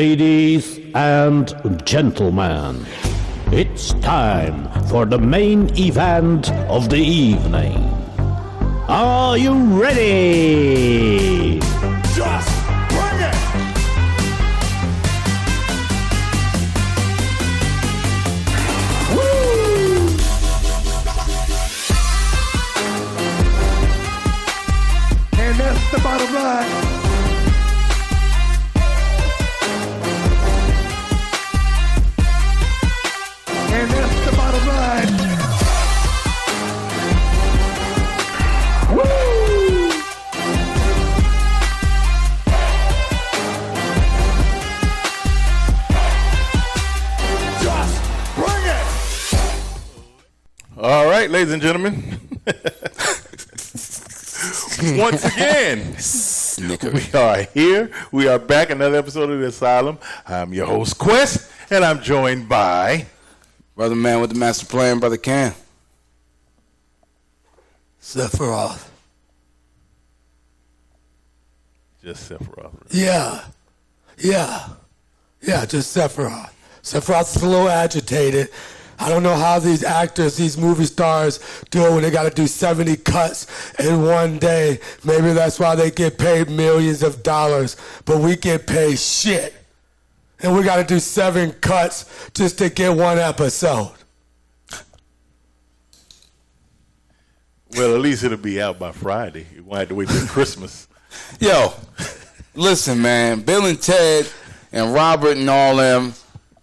Ladies and gentlemen, it's time for the main event of the evening. Are you ready? Just bring it! Woo! And that's the bottom line. And that's the bottom line. Woo! Just bring it! All right, ladies and gentlemen. Once again, we are here. We are back. Another episode of the Asylum. I'm your host, KWEST, and I'm joined by... Brother man with the master plan, Brother Can. SEPHIROTH. Just SEPHIROTH. Yeah, just SEPHIROTH. SEPHIROTH's a little agitated. I don't know how these actors, these movie stars do it when they got to do 70 cuts in one day. Maybe that's why they get paid millions of dollars, but we get paid shit. And we got to do 7 cuts just to get one episode. Well, at least it'll be out by Friday. You won't have to wait till Christmas. Yo, listen, man. Bill and Ted and Robert and all them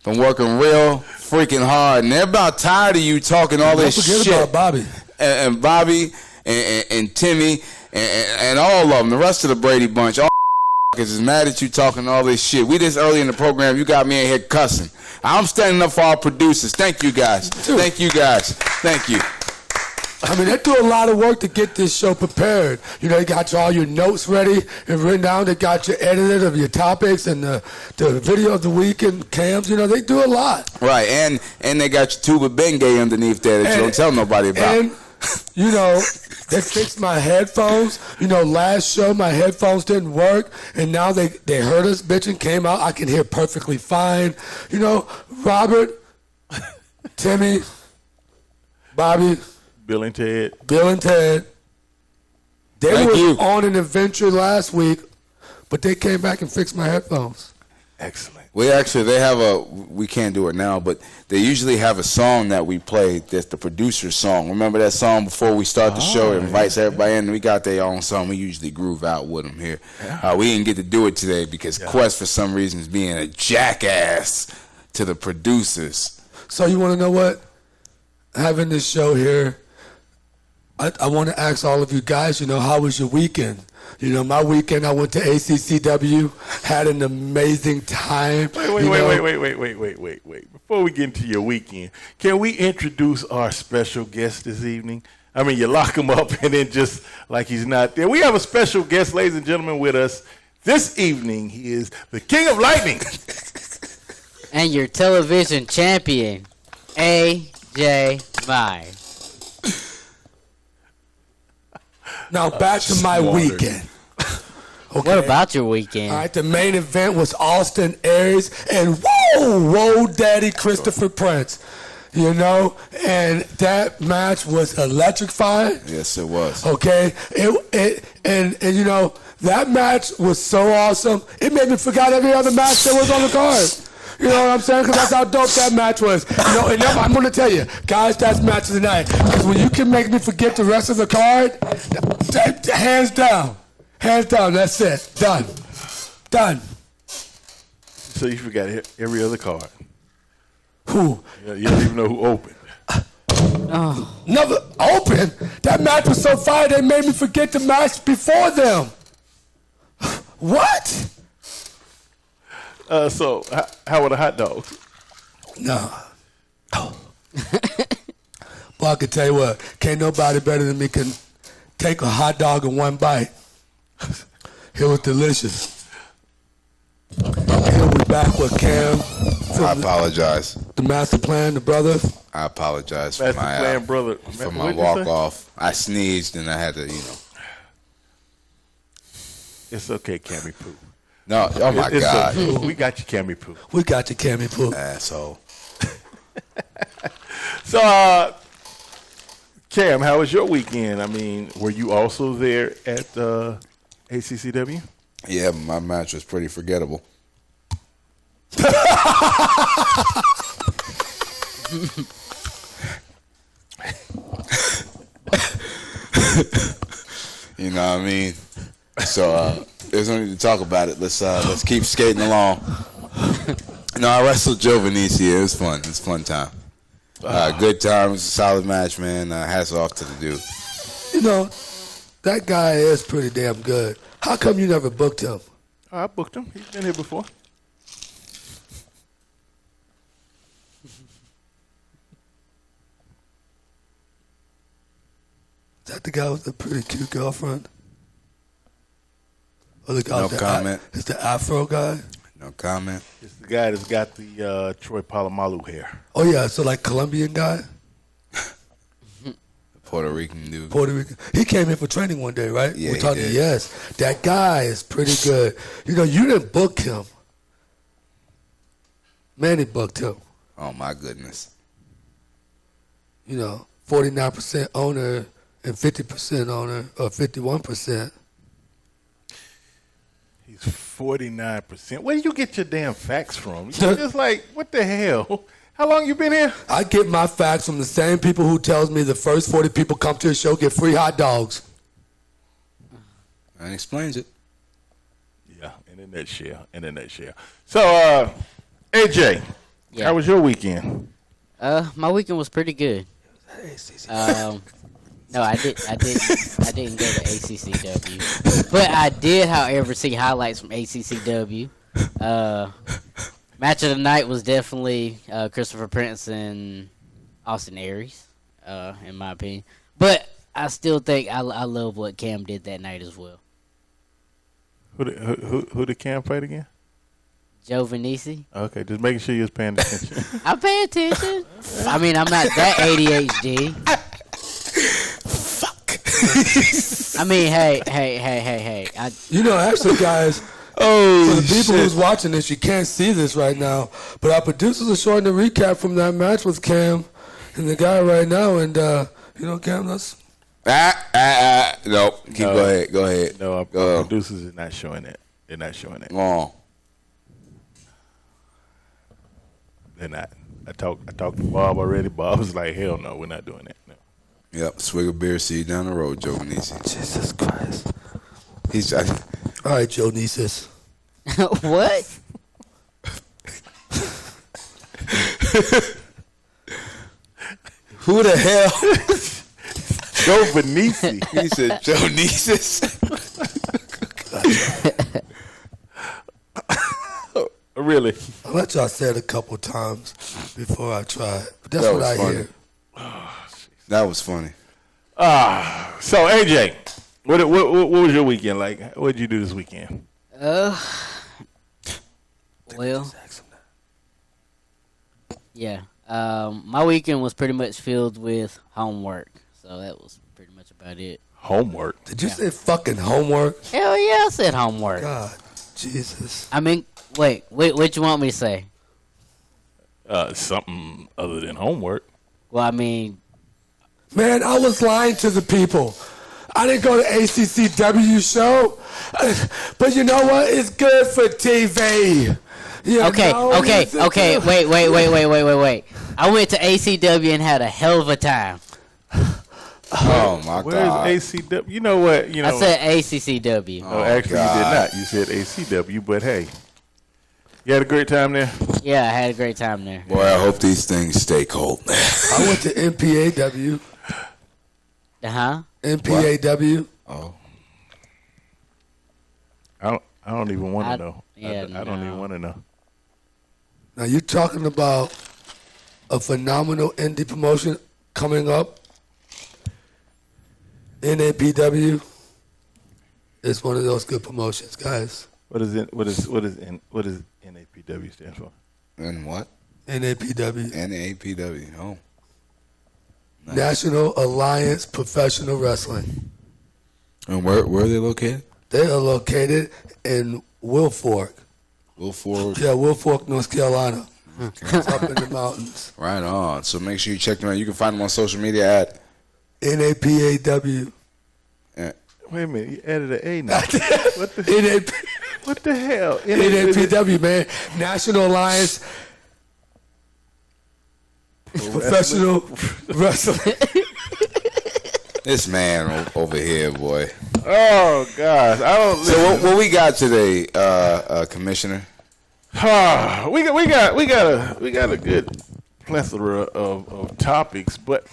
been working real freaking hard, and they're about tired of you talking all this shit. Don't forget about Bobby. And Bobby and Timmy and all of them, the rest of the Brady bunch, all is mad at you talking all this shit. We this early in the program, you got me in here cussing. I'm standing up for our producers. Thank you guys. Dude. Thank you guys. Thank you. I mean, they do a lot of work to get this show prepared. You know, they got all your notes ready and written down. They got your edited of your topics and the video of the week and cams. You know, they do a lot. Right, and they got your tuba Bengay underneath there that you don't tell nobody about. And, you know, they fixed my headphones. You know, last show my headphones didn't work, and now they heard us bitching, came out. I can hear perfectly fine. You know, Robert, Timmy, Bobby, Bill and Ted. They Thank were you. on an adventure last week, but they came back and fixed my headphones. Excellent. We can't do it now, but they usually have a song that we play that's the producer's song. Remember that song before we start the show? It invites everybody in. We got their own song. We usually groove out with them here. Yeah. We didn't get to do it today because KWEST, for some reason, is being a jackass to the producers. So you want to know what? Having this show here, I want to ask all of you guys, you know, how was your weekend? You know, my weekend, I went to ACCW, had an amazing time. Wait. Before we get into your weekend, can we introduce our special guest this evening? I mean, you lock him up and then just like he's not there. We have a special guest, ladies and gentlemen, with us this evening. He is the King of Lightning. And your television champion, A.J. Mize. Now back to my weekend. Okay. What about your weekend? All right, the main event was Austin Aries and whoa, Daddy Christopher Prince. You know, and that match was electrifying. Yes, it was. Okay, and you know, that match was so awesome. It made me forget every other match that was on the card. You know what I'm saying? Because that's how dope that match was. You know, and I'm going to tell you, guys, that's match of the night. Because when you can make me forget the rest of the card, hands down, that's it. Done. So you forgot every other card. Who? You don't even know who opened. Never open? That match was so fire, they made me forget the match before them. What? So how were the hot dogs? No. Well, I can tell you what, can't nobody better than me can take a hot dog in one bite. It was delicious. And we back with Cam. I apologize. The master plan, the brothers. I apologize for Master my plan, brother. for What my did you walk say? off. I sneezed and I had to, It's okay, Cammy Poo. No, oh my God. We got you, Cammy Poo. We got you, Cammy Poo. Asshole. So, Cam, how was your weekend? I mean, were you also there at ACCW? Yeah, my match was pretty forgettable. You know what I mean? So there's no need to talk about it. Let's keep skating along. No, I wrestled Joe Vinici. It was fun. It's a fun time. Good time. It was a solid match, man. Hats off to the dude. You know, that guy is pretty damn good. How come you never booked him? I booked him. He's been here before. Is that the guy with the pretty cute girlfriend? Or the guy No with comment. It's the Afro guy? No comment. It's the guy that's got the Troy Polamalu hair. Oh, yeah, so like Colombian guy? The Puerto Rican dude. Puerto Rican. He came in for training one day, right? Yeah, We're talking, he did. yes. That guy is pretty good. You know, you didn't book him. Manny booked him. Oh my goodness. You know, 49% owner and 50% owner, or 51%. He's 49%. Where do you get your damn facts from? You're just like, what the hell? How long you been here? I get my facts from the same people who tells me the first 40 people come to a show get free hot dogs. That explains it. Yeah, in a nutshell. So, AJ, Yeah. how was your weekend? My weekend was pretty good. No, I didn't go to ACCW, but I did, however, see highlights from ACCW. Match of the night was definitely Christopher Prince and Austin Aries, in my opinion. But I still think I love what Cam did that night as well. Who did Cam fight again? Joe Vinici. Okay, just making sure you was paying attention. I pay attention. I mean, I'm not that ADHD. I mean, hey. You know, actually, guys, for the people who's watching this, you can't see this right now, but our producers are showing the recap from that match with Cam and the guy right now, and, you know, Cam, that's... No, go ahead. No, our Go. producers are not showing that. They're not showing that. Go on. They're not. I talked to Bob already. Bob was like, hell no, we're not doing that. No. Yep, swig of beer, see you down the road, Joe Vinici. Jesus Christ. He's All right, Joe Nieces. What? who the hell? Joe Vinici. He said Joe Nieces. Really? I'll let y'all say it a couple times before I try it. But that's That what was I funny. hear. That was funny. So AJ, what was your weekend like? What did you do this weekend? Well, yeah. My weekend was pretty much filled with homework, so that was pretty much about it. Homework. Did you say fucking homework? Hell yeah, I said homework. God, Jesus. I mean, wait, what you want me to say? Something other than homework. Well, I mean, Man, I was lying to the people. I didn't go to ACCW show, but you know what? It's good for TV. You okay, know, it's- wait. I went to ACW and had a hell of a time. Oh my Where's God. ACW? You know what? You know. I said ACCW. No, actually, you did God. not. You said ACW, but hey, you had a great time there. Yeah, I had a great time there. Boy, I hope these things stay cold. I went to MPAW. MPAW. Oh. I don't even want I- to know. yeah, I don't no. even want to know. Now you're talking about a phenomenal indie promotion coming up. NAPW is one of those good promotions, guys. What is it? What is NAPW stand for? And what? NAPW. NAPW. Oh. Nice. National Alliance Professional Wrestling. And where are they located? They are located in Will Fork. Will Fork. Yeah, Will Fork, North Carolina. It's up in the mountains. Right on. So make sure you check them out. You can find them on social media at NAPAW. Wait a minute, you added an A now. What the hell? NAPW, man. National Alliance Professional Wrestling. this man over here, boy. Oh gosh, I don't. So what we got today, Commissioner? We got a good plethora of topics, but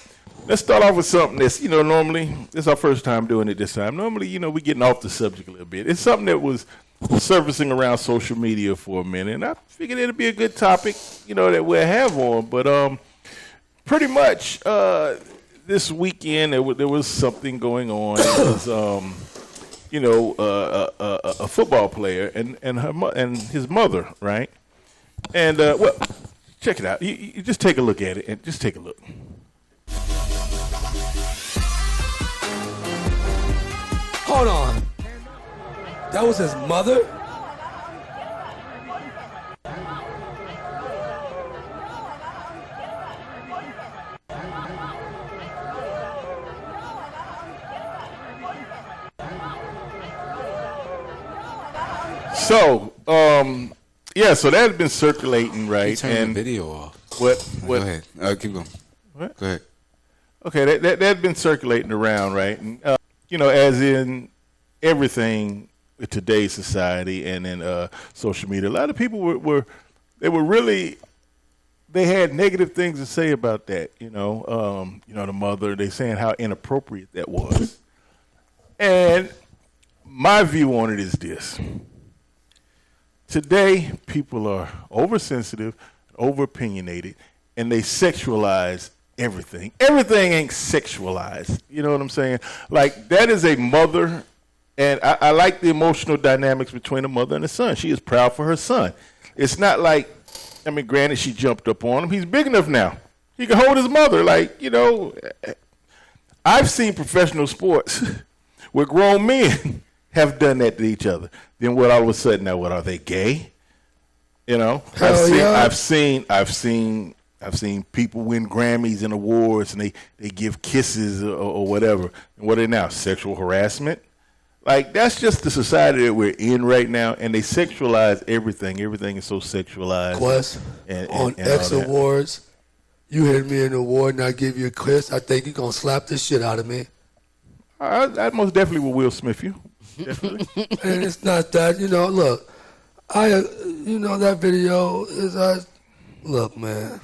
let's start off with something that's, normally, this is our first time doing it this time. Normally, we're getting off the subject a little bit. It's something that was surfacing around social media for a minute, and I figured it'd be a good topic, that we'll have on. But pretty much this weekend there was something going on. It was, a football player and his mother, right? And well, check it out. You just take a look at it and just take a look. Hold on. That was his mother? So, so that had been circulating, right? Turn the video off. What? Go ahead. Keep going. What? Go ahead. Okay, that had been circulating around, right? And, as in everything in today's society and in social media, a lot of people they had negative things to say about that. The mother, they saying how inappropriate that was. And my view on it is this. Today, people are oversensitive, over-opinionated, and they sexualize everything. Everything ain't sexualized. You know what I'm saying? Like, that is a mother, and I like the emotional dynamics between a mother and a son. She is proud for her son. It's not like, granted, she jumped up on him. He's big enough now. He can hold his mother. Like, I've seen professional sports where grown men have done that to each other. Then what? All of a sudden, now what? Are they gay? I've seen people win Grammys and awards, and they give kisses or whatever. And what are they now? Sexual harassment? Like, that's just the society that we're in right now, and they sexualize everything. Everything is so sexualized. Quest, on X Awards, you hit me an award and I give you a kiss, I think you're going to slap the shit out of me. I most definitely will Will Smith you. Definitely. And it's not that, look, that video is, look, man,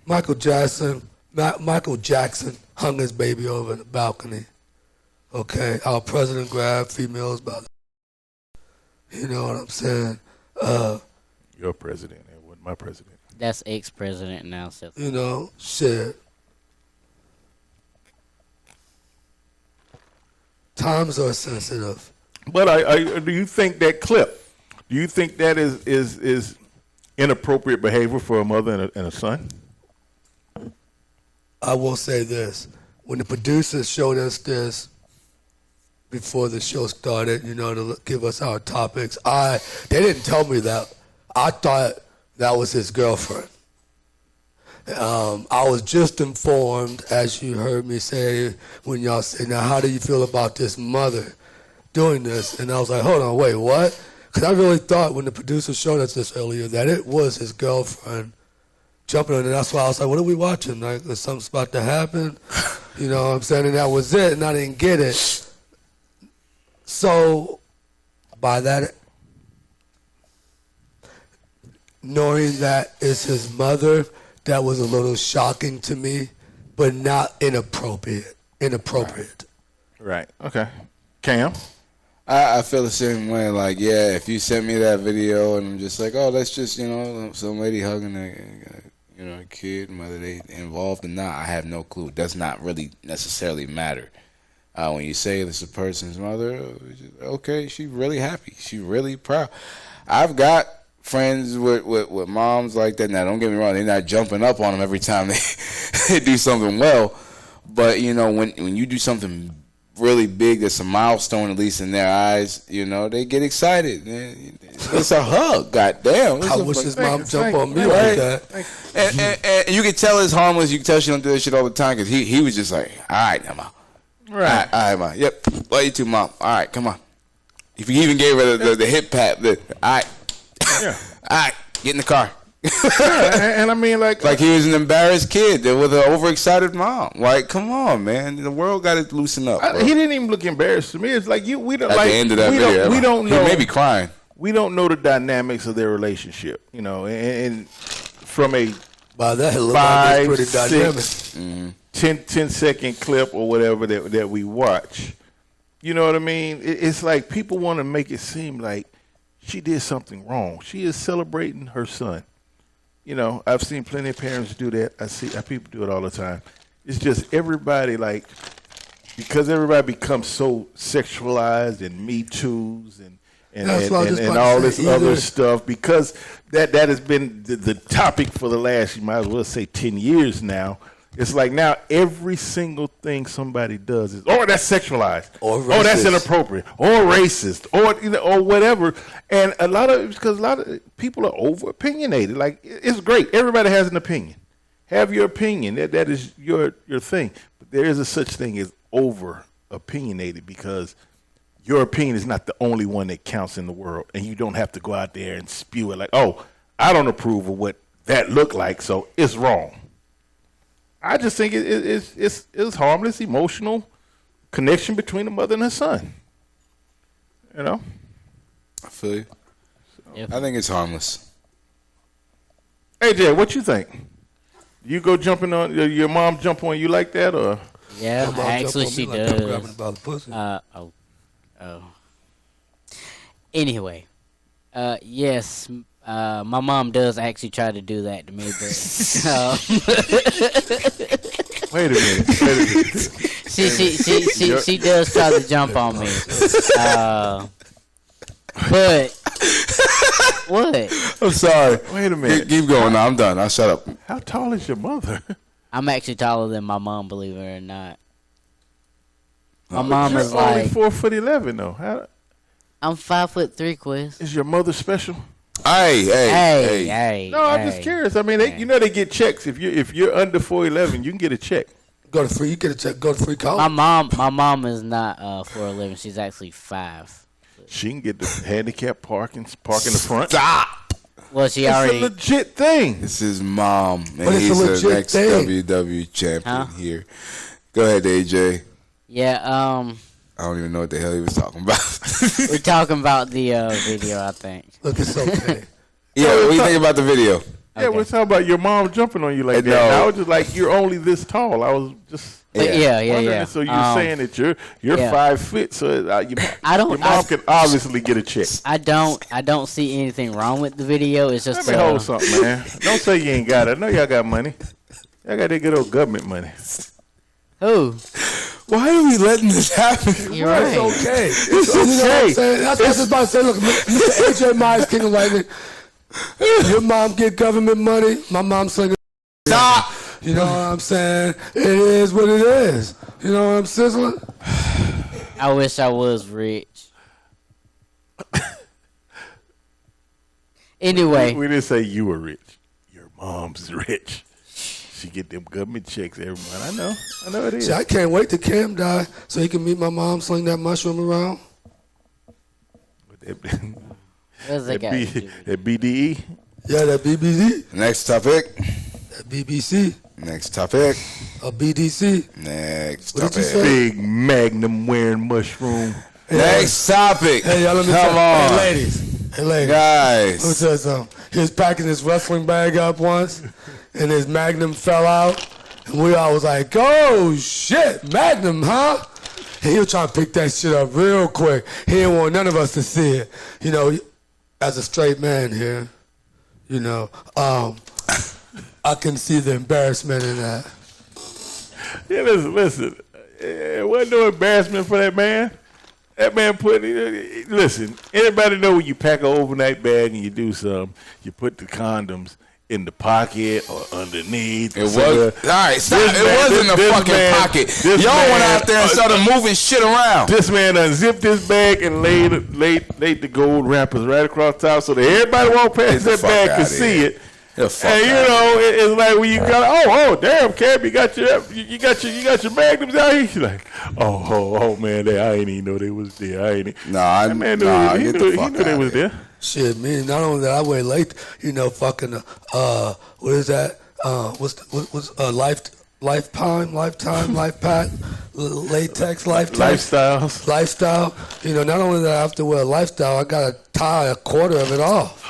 Michael Jackson hung his baby over in the balcony. Okay, our president grabbed females by the, you know what I'm saying? Your president, it wasn't my president. That's ex-president now. Shit. Times are sensitive. But do you think that clip? Do you think that is inappropriate behavior for a mother and a son? I will say this: when the producers showed us this before the show started, to give us our topics, they didn't tell me that. I thought that was his girlfriend. I was just informed, as you heard me say, when y'all say, now how do you feel about this mother doing this? And I was like, hold on, wait, what? Because I really thought when the producer showed us this earlier that it was his girlfriend jumping on it. That's why I was like, what are we watching? Like, is something about to happen? You know what I'm saying? And that was it, and I didn't get it. So, by that, knowing that it's his mother, that was a little shocking to me, but not inappropriate. Right. Okay. Cam? I feel the same way. Like, yeah, if you sent me that video and I'm just like, oh, that's just, some lady hugging a kid, whether they involved or not, I have no clue. It does not really necessarily matter. When you say this is a person's mother, okay, she's really happy. She's really proud. I've got friends with moms like that. Now, don't get me wrong, they're not jumping up on them every time they do something well. But, when you do something really big, that's a milestone, at least in their eyes, you know, they get excited. It's a hug, goddamn. I wish his mom jump on me like that. And you can tell it's harmless. You can tell she don't do that shit all the time because he was just like, all right, now, Mom. Right. All right, Mom. Yep. Love you too, Mom. All right, come on. If you even gave her the hip pat, all right. Yeah. All right, get in the car. Yeah, and I mean, like he was an embarrassed kid with an overexcited mom. Like, come on, man. The world got to loosen up. Bro. He didn't even look embarrassed to me. It's like we don't. At like, the end of that video, we don't know. He may be crying. We don't know the dynamics of their relationship, you know, and from a Wow, that looked 5, like it's pretty dynamic. 10-second clip or whatever that we watch. You know what I mean? It's like people want to make it seem like she did something wrong. She is celebrating her son. You know, I've seen plenty of parents do that. I see people do it all the time. It's just everybody, like, because everybody becomes so sexualized and Me Too's and all this other stuff, because that has been the topic for the last, you might as well say, 10 years now. It's like now every single thing somebody does is, oh, that's sexualized, or oh, that's inappropriate, or racist, or or whatever. And a lot of people are over opinionated. Like, it's great, everybody has an opinion. Have your opinion. That is your thing. But there is a such thing as over opinionated, because your opinion is not the only one that counts in the world, and you don't have to go out there and spew it like, oh, I don't approve of what that looked like, so it's wrong. I just think it's harmless, emotional connection between a mother and her son. You know? I feel you. Yep. I think it's harmless. Hey, Jay, what you think? You go jumping on your mom jump on you like that, or? Yeah, actually she does. Grabbing about the pussy. Oh. Anyway, yes, my mom does actually try to do that to me, but Wait a minute. she does try to jump on me. But what? I'm sorry. Wait a minute. Keep going. No, I'm done. I'll shut up. How tall is your mother? I'm actually taller than my mom, believe it or not. My mom is You're only like 4'11" though. I'm 5'3", Quest. Is your mother special? Hey. No, I'm just curious. I mean, they get checks. If you're under 4'11", you can get a check. Go to free. You get a check. Go to free college. My mom is not 4'11". She's actually 5. She can get the handicap park in the front. Stop. Well, she It's already. a legit thing. This is Mom, and But it's a he's the legit next thing. WWE champion here. Go ahead, AJ. Yeah. I don't even know what the hell he was talking about. We're talking about the video, I think. Look, it's okay. Yeah, what do you think about the video? Yeah, we're talking about your mom jumping on you like that. No. And I was just like, you're only this tall. I was just But yeah. wondering. So you're saying that you're 5 foot, so your mom can obviously get a check. I don't see anything wrong with the video. It's just Let me hold something, man. Don't say you ain't got it. I know y'all got money. Y'all got that good old government money. Who? Why are we letting this happen? You're right. It's okay. It's You know what I'm okay. saying? That's what I was about to say. Look, Mr. AJ Myers, King of Lightning. Your mom get government money. My mom slinging. Stop. You know what I'm saying? It is what it is. You know what I'm sizzling? I wish I was rich. Anyway. We didn't say you were rich. Your mom's rich. She get them government checks every month. I know it is. See, I can't wait till Cam die so he can meet my mom, sling that mushroom around. What's that guy? That BDE. Yeah, that BBC. Next topic. That BBC. Next topic. A BDC. Next What did you topic. say? Big Magnum wearing mushroom. Next topic. Hey, y'all, let me Come tell on. Hey, ladies. Hey, ladies. Let me Guys. tell you something. He was packing his wrestling bag up once, and his Magnum fell out, and we all was like, oh, shit, Magnum, huh? And he was trying to pick that shit up real quick. He didn't want none of us to see it. You know, as a straight man here, you know, I can see the embarrassment in that. Yeah, listen. It wasn't no embarrassment for that man. That man listen, anybody know when you pack an overnight bag and you do something, you put the condoms in the pocket or underneath. It was all right. Stop. It wasn't a fucking pocket. Y'all went out there and started moving shit around. This man unzipped his bag and laid the gold wrappers right across the top so that everybody walk past that bag could see it. And it's like when you got damn, Cab, you got your magnums out here. You're like, oh man, I ain't even know they was there. He knew they was there. Shit, me. Not only that, I wear late. Fucking what is that? What's lifetime, life pack, latex lifestyle. Not only that, I have to wear a lifestyle. I gotta tie a quarter of it off.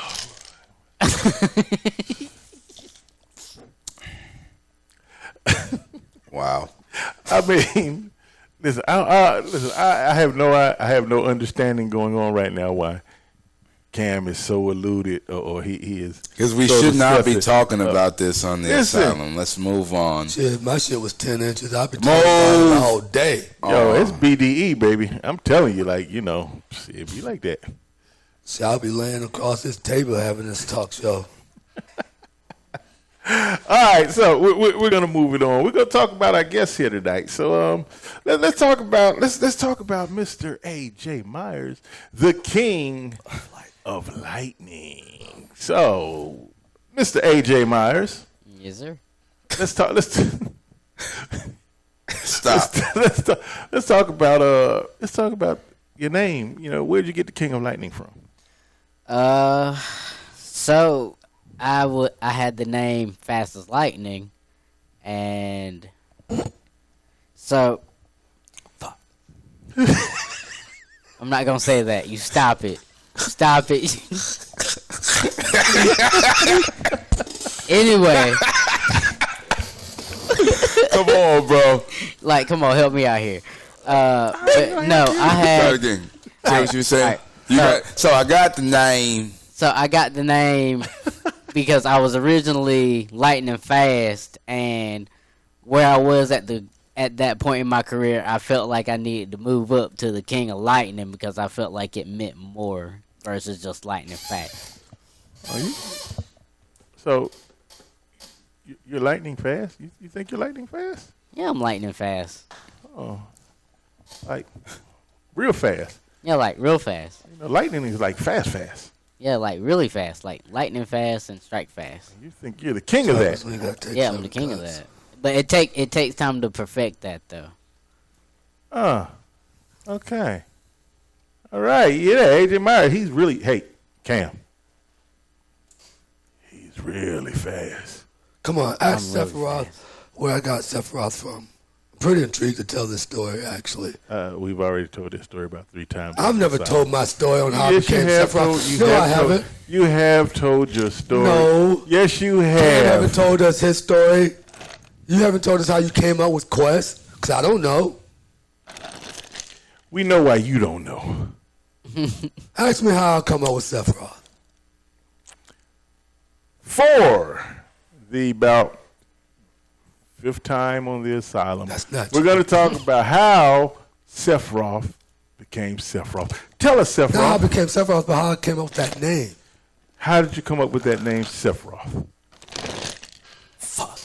Wow. I mean, listen. I have no understanding going on right now why Cam is so eluded, or he is. Because we should not be talking about this on the Asylum. Let's move on. Shit, my shit was 10 inches. I've been talking about it all day. Yo, it's BDE, baby. I'm telling you, it be like that. See, I'll be laying across this table having this talk show. All right, so we're gonna move it on. We're gonna talk about our guests here tonight. So let's talk about Mr. A.J. Myers, the king of lightning. So, Mr. A.J. Myers. Yes, sir. Let's talk. Stop. Let's talk about your name. Where'd you get the king of lightning from? So I had the name Fast as Lightning, and so I'm not gonna say that. You stop it. Anyway, Come on, bro. come on, help me out here. But no, I had. Try it again. Say what you were saying. So I got the name. So I got the name because I was originally lightning fast, and where I was at that point in my career, I felt like I needed to move up to the king of lightning because I felt like it meant more versus just lightning fast. Are you? So you're lightning fast? You think you're lightning fast? Yeah, I'm lightning fast. Oh, like real fast. Yeah, like real fast. Lightning is like fast. Yeah, like really fast, like lightning fast and strike fast. You think you're the king of that? Yeah, I'm the king of that. But it takes time to perfect that though. Okay. All right. Yeah, AJ Myers, he's really Cam. He's really fast. Come on, ask Sephiroth where I got Sephiroth from. I'm pretty intrigued to tell this story, actually. We've already told this story about 3 times. I've never told my story on how I became Sephiroth. I haven't. You have told your story. No. Yes, you have. You haven't told us his story. You haven't told us how you came up with KWEST, because I don't know. We know why you don't know. Ask me how I come up with Sephiroth. For the about 5th time on the Asylum, That's not we're true. going to talk about how Sephiroth became Sephiroth. Tell us, Sephiroth. Not how I became Sephiroth, but how I came up with that name. How did you come up with that name, Sephiroth? Fuck.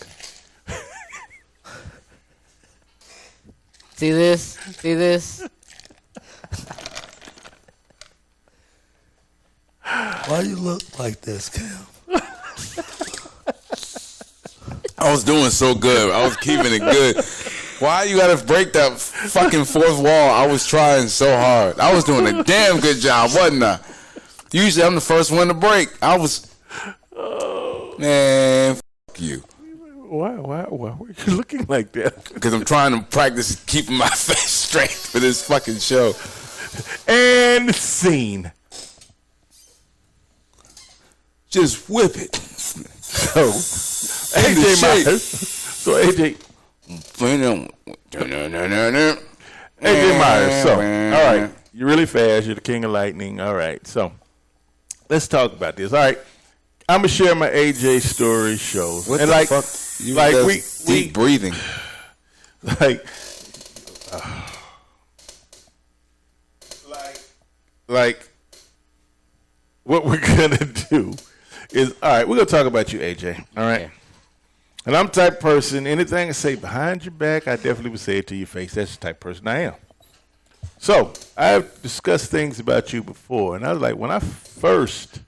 See this? Why you look like this, Cam? I was doing so good. I was keeping it good. Why you gotta break that fucking 4th wall? I was trying so hard. I was doing a damn good job, wasn't I? Usually I'm the first one to break. Man, fuck you. Why were you looking like that? Because I'm trying to practice keeping my face straight for this fucking show. And scene. Just whip it. So, AJ Myers. So, AJ Myers. So, all right. You're really fast. You're the king of lightning. All right. So, let's talk about this. All right. I'm going to share my AJ story shows. What and the like, fuck? You like just deep breathing. Like what we're going to do is, all right, we're going to talk about you, AJ, all right? Okay. And I'm the type of person, anything I say behind your back, I definitely would say it to your face. That's the type of person I am. So I've discussed things about you before, and I was like, when I first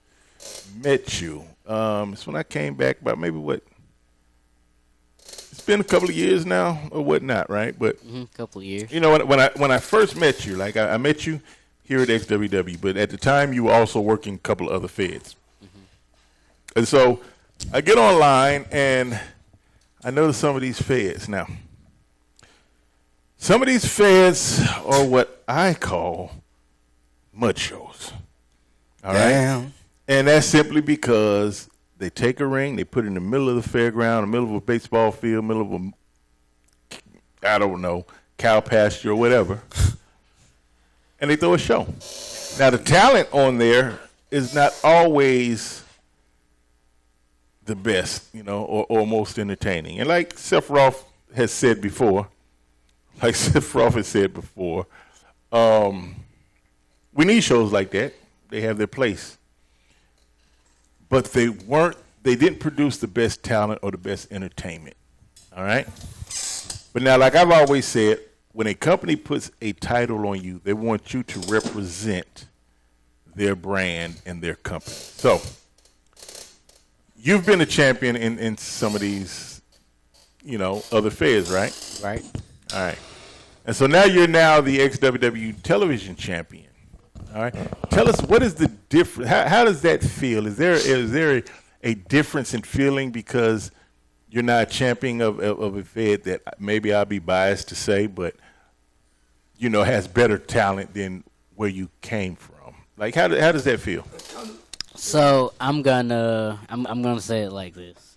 met you, it's when I came back about maybe it's been a couple of years now or whatnot, right? But Couple of years. you know, when I first met you, like I met you here at XWW, but at the time you were also working a couple of other feds. And so I get online and I notice some of these feds. Now, some of these feds are what I call mud shows. All right? Damn. And that's simply because they take a ring, they put it in the middle of the fairground, in the middle of a baseball field, middle of a, I don't know, cow pasture or whatever, and they throw a show. Now, the talent on there is not always the best, you know, or most entertaining. And like SEPHIROTH has said before, we need shows like that. They have their place. But they didn't produce the best talent or the best entertainment. All right? But now, like I've always said, when a company puts a title on you, they want you to represent their brand and their company. So, you've been a champion in some of these, you know, other fairs, right? Right. All right. And so now you're the XWW television champion. All right. Tell us, what is the difference? How does that feel? Is there a difference in feeling because you're not a champion of a fed that maybe I'll be biased to say, but, you know, has better talent than where you came from? Like, how does that feel? So I'm gonna say it like this.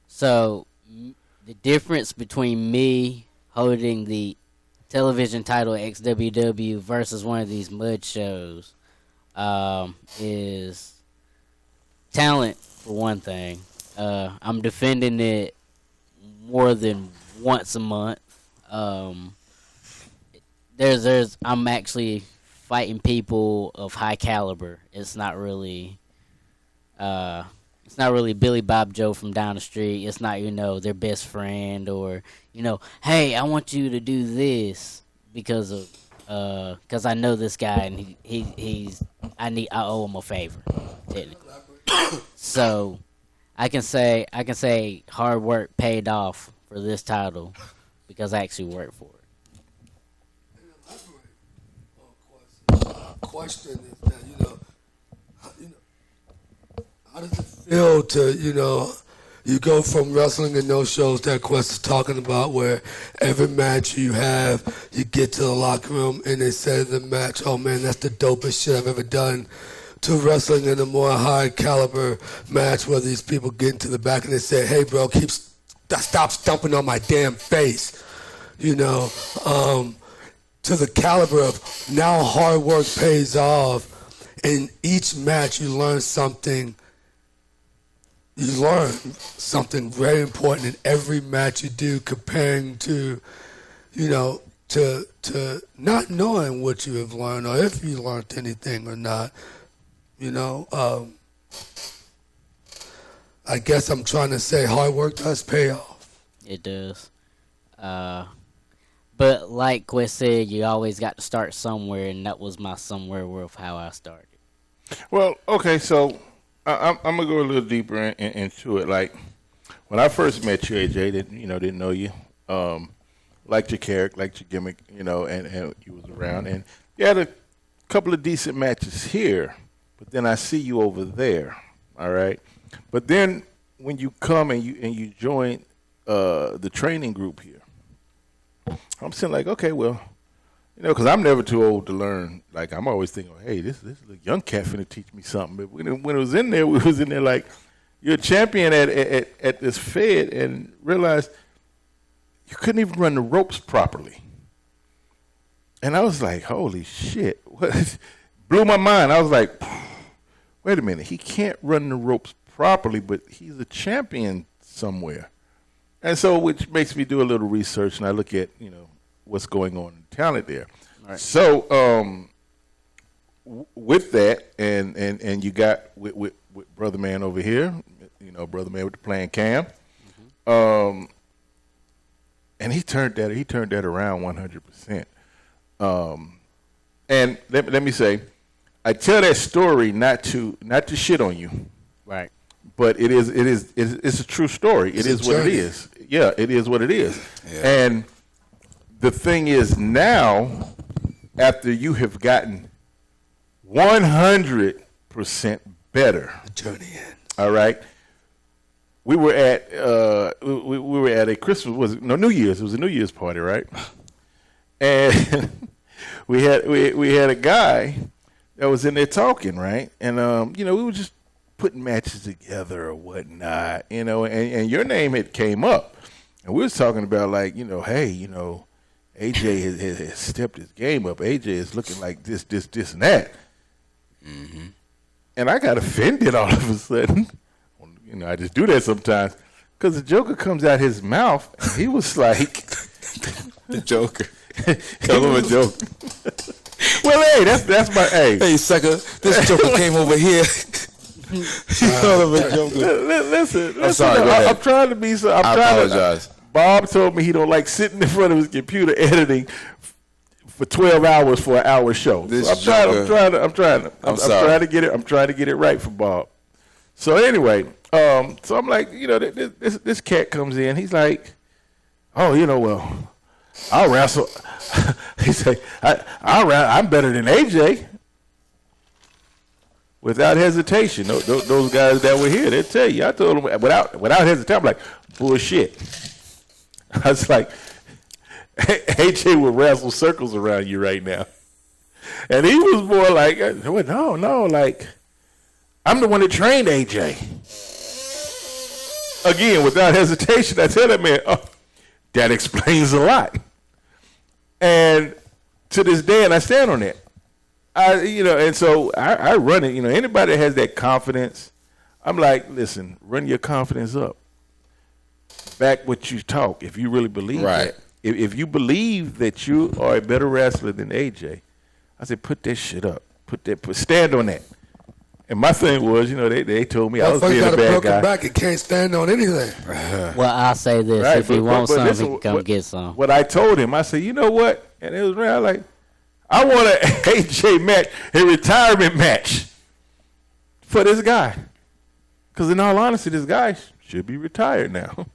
So the difference between me holding the television title at XWW versus one of these mud shows is talent, for one thing. I'm defending it more than once a month. I'm actually fighting people of high caliber. It's not really Billy Bob Joe from down the street. It's not, you know, their best friend or, you know, hey, I want you to do this because I know this guy and I owe him a favor, technically. So I can say hard work paid off for this title because I actually worked for it. Question is that, how does it feel to, you go from wrestling and those shows that Quest is talking about where every match you have, you get to the locker room and they say to the match, oh man, that's the dopest shit I've ever done, to wrestling in a more high caliber match where these people get into the back and they say, hey bro, stop stumping on my damn face, to the caliber of now hard work pays off. In each match, you learn something. You learn something very important in every match you do, comparing to, to not knowing what you have learned or if you learned anything or not. I guess I'm trying to say hard work does pay off. It does. But like Quest said, you always got to start somewhere, and that was my somewhere of how I started. Well, okay, so I'm gonna go a little deeper into it. Like when I first met you, AJ, didn't know you, liked your character, liked your gimmick, and you was around, and you had a couple of decent matches here, but then I see you over there, all right. But then when you come and you join the training group here, I'm saying like, okay, well, because I'm never too old to learn. Like I'm always thinking, hey, this little young cat finna teach me something. But when it was in there, we was in there like, you're a champion at this fed, and realized you couldn't even run the ropes properly. And I was like, holy shit, what? Blew my mind. I was like, wait a minute, he can't run the ropes properly, but he's a champion somewhere. And so, which makes me do a little research, and I look at, what's going on in talent there. Right. So, with that, and you got with Brother Man over here, Brother Man with the playing cam, and he turned that around 100%. And let me say, I tell that story not to shit on you, Right. but it's a true story. It is what it is. Yeah, it is what it is. Yeah. And the thing is now, after you have gotten 100% better, the journey ends. All right. We were at we were at a New Year's. It was a New Year's party, right? And we had a guy that was in there talking, right? And we were just putting matches together or whatnot, and your name had came up, and we was talking about like, hey, AJ has stepped his game up. AJ is looking like this, and that. Mm-hmm. And I got offended all of a sudden. I just do that sometimes because the Joker comes out his mouth, and he was like, the Joker. Tell him a joke. Well, hey, that's my Hey, sucker, this Joker came over here. Tell him a joke. Listen. I'm sorry. Go ahead. I'm trying to be so. I apologize. Bob told me he don't like sitting in front of his computer editing for 12 hours for an hour show. So I'm trying to get it right for Bob. So anyway, so I'm like, this cat comes in. He's like, oh, well, I'll wrestle. He say, I'm better than AJ. Without hesitation, those guys that were here, they'll tell you. I told them without hesitation, I'm like, bullshit. I was like, AJ will wrestle circles around you right now. And he was more like, no, like, I'm the one that trained AJ. Again, without hesitation, I tell that man, that explains a lot. And to this day, and I stand on that. And so I run it. Anybody that has that confidence, I'm like, listen, run your confidence up. Back what you talk. If you really believe that, if you believe that you are a better wrestler than AJ, I said, put that shit up. Stand on that. And my thing was, they told me I was being a bad guy. Back and can't stand on anything. Well, I'll say this: if he wants something, come get some. What I told him, I said, you know what? And it was around like, I want an AJ match, a retirement match for this guy. Because in all honesty, this guy should be retired now.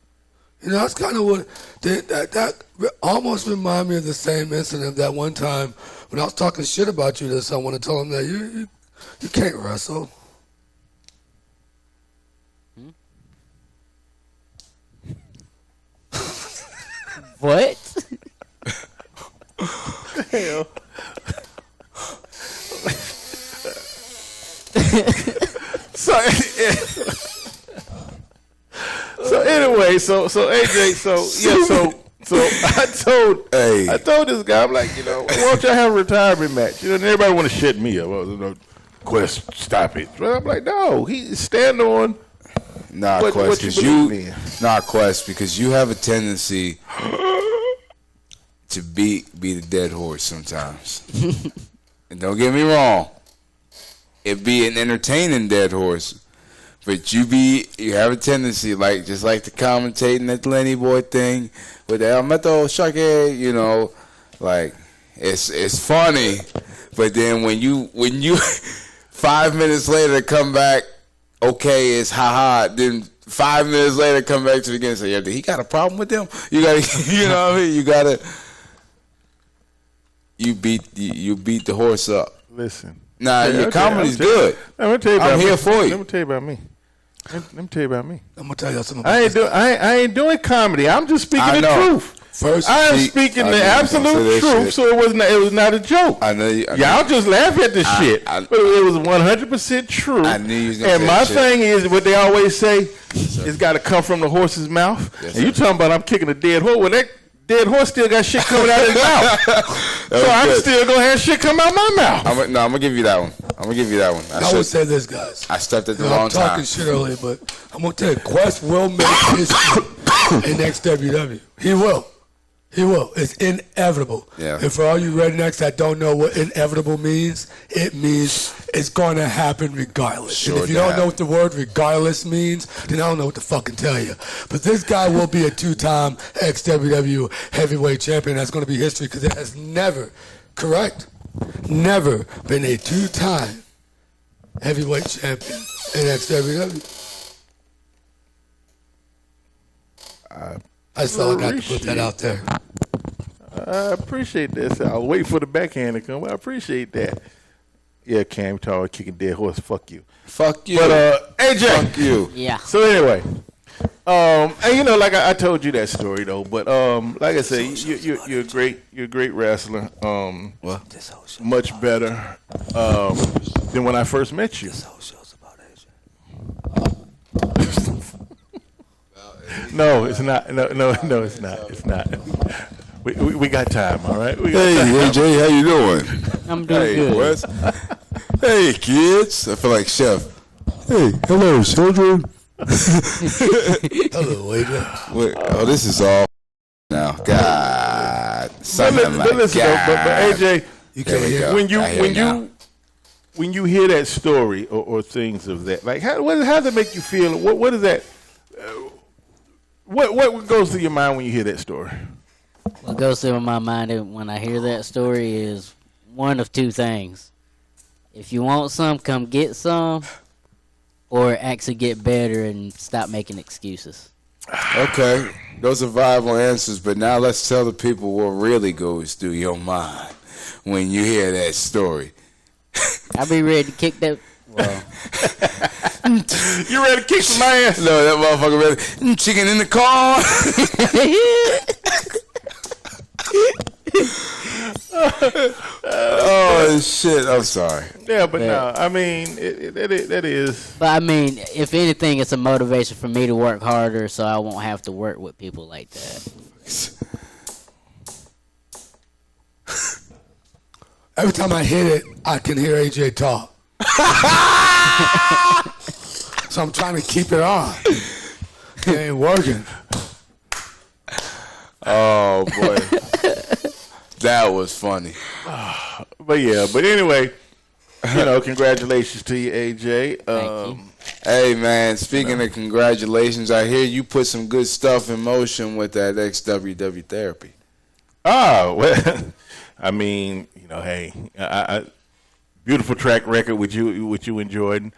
That's kind of what that almost reminded me of the same incident that one time when I was talking shit about you to someone and told him that you can't wrestle. What? Hell. So anyway, so AJ, I told this guy, I'm like, why don't y'all have a retirement match? And everybody want to shut me up. Quest, stop it. But I'm like, no, he stand on. Quest, because you have a tendency to beat the dead horse sometimes. And don't get me wrong, it be an entertaining dead horse. But you have a tendency, just like the commentating at the Lenny Boy thing with the El Meto Shake, it's funny. But then when you 5 minutes later come back, okay, it's haha. Then 5 minutes later come back to the beginning and say, yeah, he got a problem with them. You gotta, you beat the horse up. Listen. Nah, your comedy's good. Let me tell you about I'm here for you. Let me tell you about me. I'm gonna tell you something. I ain't doing comedy. I'm just speaking the truth. I am speaking the absolute truth, so it was not a joke. Y'all just laugh at this shit, but it was 100% true. I knew you was gonna and my thing is what they always say: it's got to come from the horse's mouth. Yes, and you talking about I'm kicking a dead horse? Well, that dead horse still got shit coming out of his mouth, so I'm still gonna have shit come out my mouth. I'm gonna give you that one. I would say this, guys. I stepped at the wrong time. I'm talking shit earlier, but I'm gonna tell you, Quest will make history in XWW. He will. He will. It's inevitable. Yeah. And for all you rednecks that don't know what inevitable means, it means it's going to happen regardless. Sure and if you don't know what the word regardless means, then I don't know what to fucking tell you. But this guy will be a 2-time ex-WW heavyweight champion. That's going to be history because it has never, correct, never been a 2-time heavyweight champion in ex-WW. I just felt like I had to put that out there. I appreciate this. I was waiting for the backhand to come. I appreciate that. Yeah, Cam, tall, kicking dead horse. Fuck you. Fuck you. But AJ. Fuck you. Yeah. So anyway, and you know, like I told you that story though. But like I said, you're a great wrestler. Well, Much better than when I first met you. No, it's not. No, it's not. It's not. We got time, all right? We got hey, AJ, how you doing? I'm doing good. Wes. Hey, kids. I feel like Chef. Hey, hello, children. Hello, AJ. Wait, oh, this is all now. God. Something like but listen, God. but AJ, You There can't we hear. go. when you hear that story or things of that, like how does it make you feel? What is that? What goes through your mind when you hear that story? What goes through my mind when I hear that story is one of two things. If you want some, come get some, or actually get better and stop making excuses. Okay, those are viable answers, but now let's tell the people what really goes through your mind when you hear that story. I'll be ready to kick that. Well, You ready to kick some ass? No, that motherfucker ready. Chicken in the car. Oh shit! I'm sorry. Yeah, but Yeah. no, I mean that is. but I mean, if anything, it's a motivation for me to work harder, so I won't have to work with people like that. Every time I hit it, I can hear AJ talk. So I'm trying to keep it on. It ain't working. Oh boy, that was funny. But yeah, but anyway, congratulations to you, AJ. Thank you. Hey man, speaking of congratulations, I hear you put some good stuff in motion with that XWW therapy. Well, I mean, hey, I beautiful track record with you and Jordan.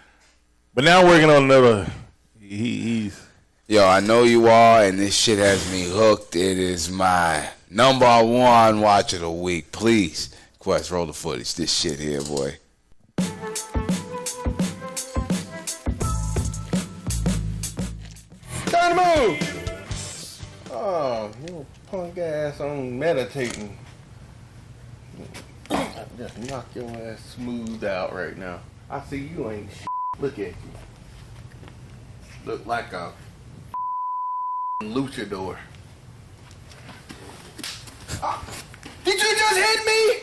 But now working on another. He's. Yo, I know you are, and this shit has me hooked. It is my #1 watch of the week. Please, Quest, roll the footage. This shit here, boy. Time to move. Oh, you punk ass on meditating. I just knock your ass smooth out right now. I see you ain't shit. Look at you. Look like a luchador. Did you just hit me?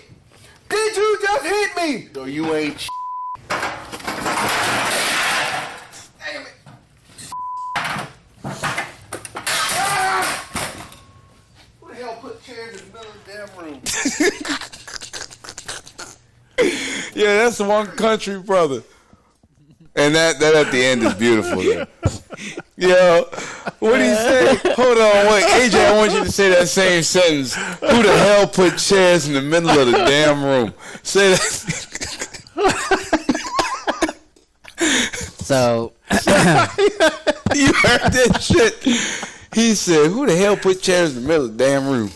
Did you just hit me? No, you ain't shit. Damn it. Who the hell put chairs in the middle of the damn room? Yeah, that's one country brother. And that at the end is beautiful. Though. Yo, what do you say? Hold on, wait. AJ, I want you to say that same sentence. Who the hell put chairs in the middle of the damn room? Say that. So, You heard that shit? He said, who the hell put chairs in the middle of the damn room?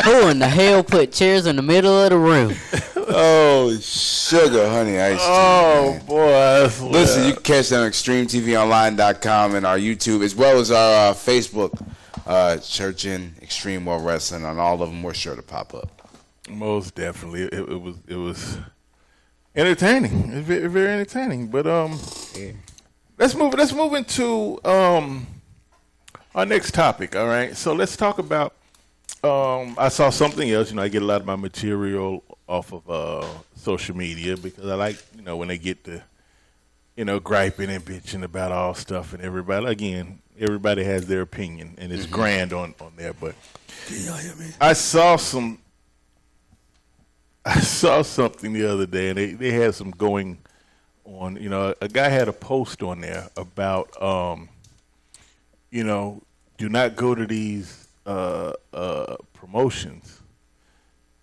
who in the hell put chairs in the middle of the room? Oh, sugar, honey, ice tea. Oh, man. boy. That's Listen, you can catch that on ExtremeTVOnline.com and our YouTube, as well as our Facebook, Church in Extreme World Wrestling. On all of them, we're sure to pop up. Most definitely. It was entertaining. It's very, very entertaining. But let's move into our next topic, all right? So let's talk about I saw something else. I get a lot of my material off of social media because I like, when they get the griping and bitching about all stuff, and everybody has their opinion, and it's grand on there. But Can y'all hear me? I saw something the other day, and they had some going on. A guy had a post on there about, do not go to these promotions,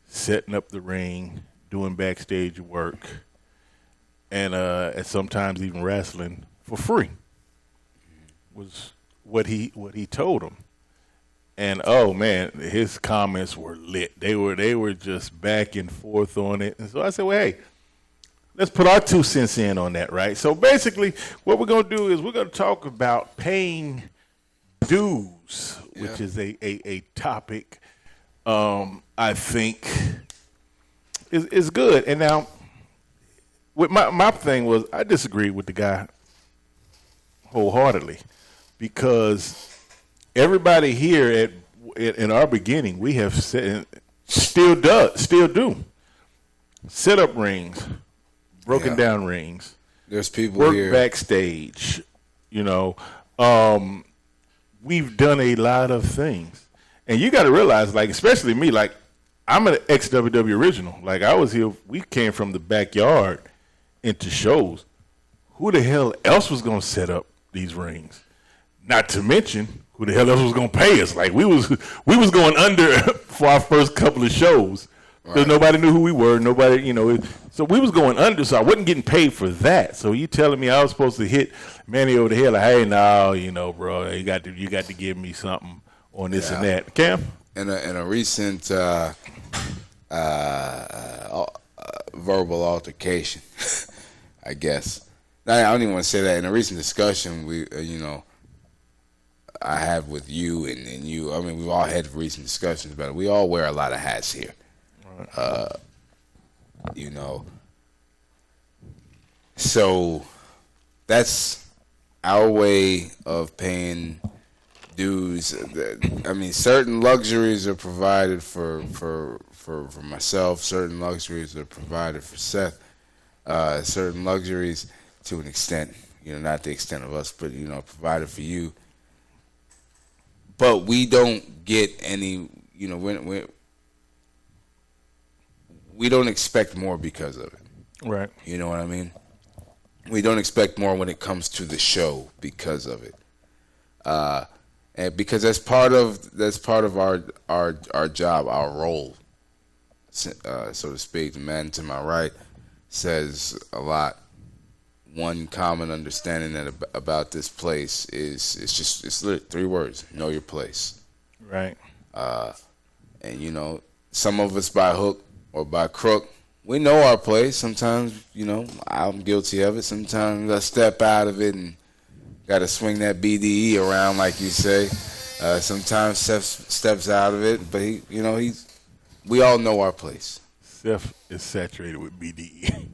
setting up the ring, doing backstage work, and sometimes even wrestling for free. Was what he told him. And oh man, his comments were lit. They were just back and forth on it. And so I said, well, hey, let's put our 2 cents in on that, right? So basically, what we're gonna do is we're gonna talk about paying dues, which is a topic I think is good. And now, with my thing was I disagreed with the guy wholeheartedly, because everybody here in our beginning, we have still do set up rings, broken down rings. There's people work here backstage. We've done a lot of things, and you got to realize, like, especially me, like, I'm an ex-WW original. Like, I was here. We came from the backyard into shows. Who the hell else was gonna set up these rings? Not to mention, who the hell else was gonna pay us? Like, we was going under for our first couple of shows because nobody knew who we were. Nobody, so we was going under. So I wasn't getting paid for that. So you telling me I was supposed to hit Manny over the head? Like, hey, no, bro, you got to give me something on this and that. Cam? in a recent verbal altercation, I guess. I don't even want to say that. In a recent discussion, we, I have with you and you. I mean, we've all had recent discussions about it. We all wear a lot of hats here. So that's our way of paying dues. I mean, certain luxuries are provided for myself. Certain luxuries are provided for Seth. Certain luxuries, to an extent, not the extent of us, but provided for you. But we don't get any. We don't expect more because of it. Right. You know what I mean? We don't expect more when it comes to the show because of it. And because that's part of our job, our role, so to speak. The man to my right says a lot. One common understanding about this place is it's literally 3 words: know your place. Right. And some of us by hook or by crook, we know our place. Sometimes, I'm guilty of it. Sometimes I step out of it and got to swing that BDE around, like you say. Sometimes Seth steps out of it, but we all know our place. Seth is saturated with BDE.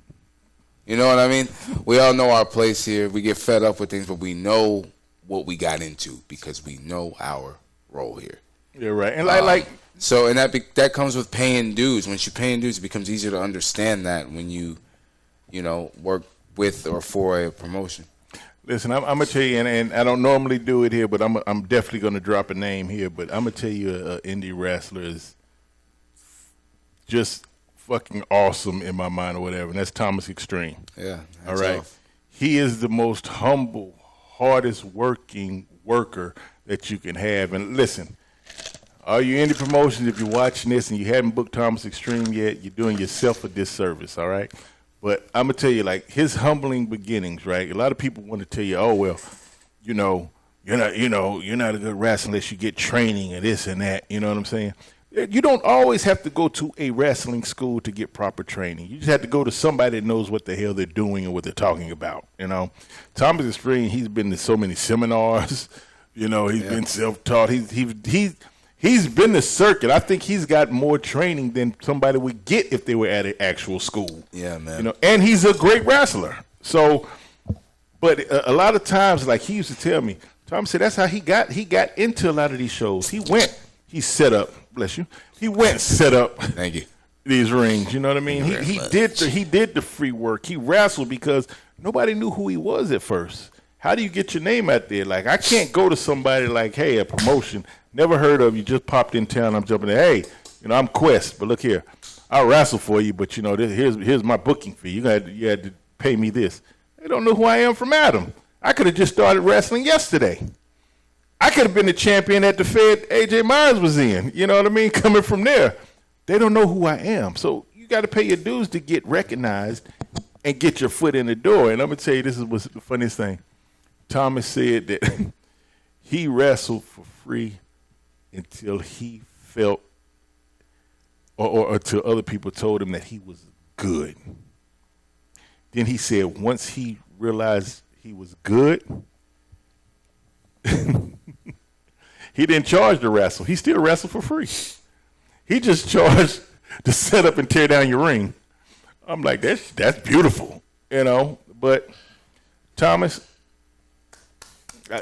You know what I mean? We all know our place here. We get fed up with things, but we know what we got into because we know our role here. You're right. And so, and that comes with paying dues. Once you're paying dues, it becomes easier to understand that when you work with or for a promotion. Listen, I'm gonna tell you, and I don't normally do it here, but I'm definitely gonna drop a name here. But I'm gonna tell you, an indie wrestler is just fucking awesome in my mind, or whatever. And that's Thomas Xtreme. Yeah. All right. Off. He is the most humble, hardest working worker that you can have. And listen, all you indie promotions, if you're watching this and you haven't booked Thomas Xtreme yet, you're doing yourself a disservice, all right? But I'm going to tell you, like, his humbling beginnings, right? A lot of people want to tell you, oh, well, you're not a good wrestler unless you get training and this and that. You know what I'm saying? You don't always have to go to a wrestling school to get proper training. You just have to go to somebody that knows what the hell they're doing and what they're talking about, Thomas Xtreme, he's been to so many seminars. He's been self-taught. He's been to circuit. I think he's got more training than somebody would get if they were at an actual school. Yeah, man. And he's a great wrestler. So, but a lot of times, like he used to tell me, Tom said that's how he got into a lot of these shows. He set up. Bless you. He went set up. Thank you. these rings. You know what I mean? He did the free work. He wrestled because nobody knew who he was at first. How do you get your name out there? Like, I can't go to somebody like, hey, a promotion, never heard of you, just popped in town, I'm jumping in. Hey, I'm KWEST, but look here, I'll wrestle for you, but here's my booking fee. You had to pay me this. They don't know who I am from Adam. I could have just started wrestling yesterday. I could have been the champion at the Fed AJ Myers was in. You know what I mean? Coming from there. They don't know who I am. So you got to pay your dues to get recognized and get your foot in the door. And I'm going to tell you, this is the funniest thing. Thomas said that he wrestled for free until he felt, or until other people told him that he was good. Then he said once he realized he was good, he didn't charge to wrestle. He still wrestled for free. He just charged to set up and tear down your ring. I'm like, that's beautiful, But Thomas,